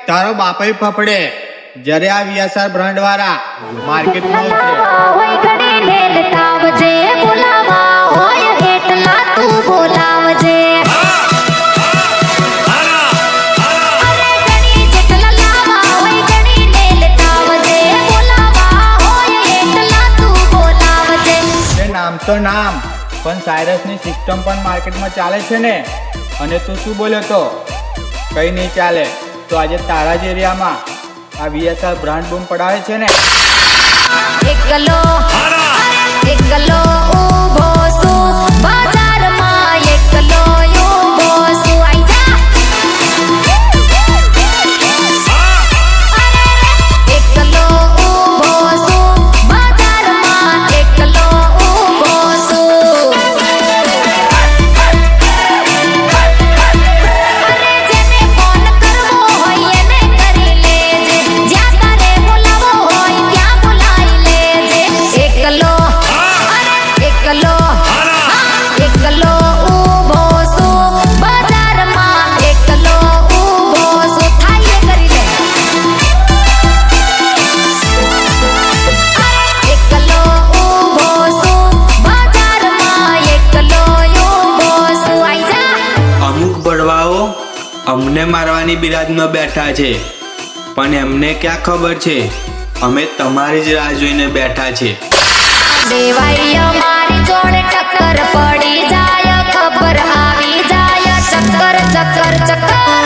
તારો બાપાઈ ફફડે જ્યારે આ વીએસઆર બ્રાન્ડ વાળા માર્કેટમાં ઉતરે હોય ઘડી લેલતાવજે બોલાવા હોય એટલા તું બોલાવજે અરે ઘડી જેટલા લાવા હોય ઘડી લેલતાવજે બોલાવા હોય એટલા તું બોલાવજે એ નામ તો નામ પણ સાયરસની સિસ્ટમ પણ માર્કેટમાં ચાલે છે ને અને તું શું બોલ્યો તો કઈ નહીં ચાલે તો આજે તારા જ એરિયામાં આ વીએસઆર બ્રાન્ડ બૂમ પડાવે છે ને એકલો ઊભો છું બજારમાં એકલો ઊભો છું આઈ જા એકલો ઊભો છું બજારમાં એકલો ઊભો છું અરે જેને ફોન કરવો હોય એને કરી લેજે જ્યાં તારે બોલાવો હોય ત્યાં બોલાઈ લેજે એકલો ઊભો છું બજારમાં એકલો ઊભો છું થાય એ કરી લે એકલો ઊભો છું બજારમાં એકલો ઊભો છું આઈ જા અમુક બળવાઓ અમને મારવાની બિરાદમાં બેઠા છે પણ એમને ક્યાં ખબર છે અમે તમારી જ રાહ જોઈને બેઠા છે દેવાય મારી જોડે ટક્કર પડી જાય ખબર આવી જાય ચક્કર ચક્કર ચક્કર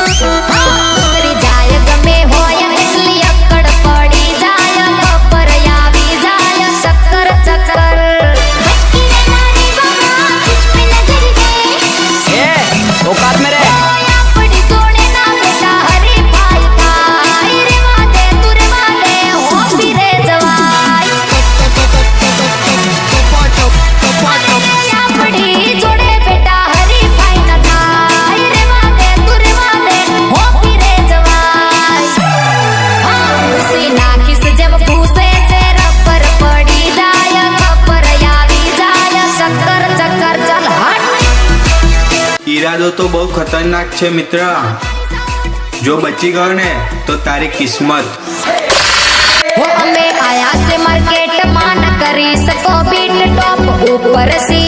ઉતરી જાય ગમે હોય એટલી અક્કડ પડી જાય ખબર આવી જાય ચક્કર ચક્કર औकात में रह આપણી જોડે ના બેટા હરીફાઈ થાય રેવા દે તું રેવા દે હો ફીરે જવાય આપણી જોડે બેટા હરીફાઈ ના થાય રેવા દે તું રેવા દે હો ફીરે જવાય ખુશી નાખીશ જેમ ખુશે છે રબર પડી જાય ખબર આવી જાય ચક્કર ચક્કર ચલ હટ ઈરાદો તો બહુ ખતરનાક છે મિત્ર જો બચી ગયો ને તો તારી કિસ્મત वो हमें आया से मार्केट मान करी सको बीट टॉप ऊपर सी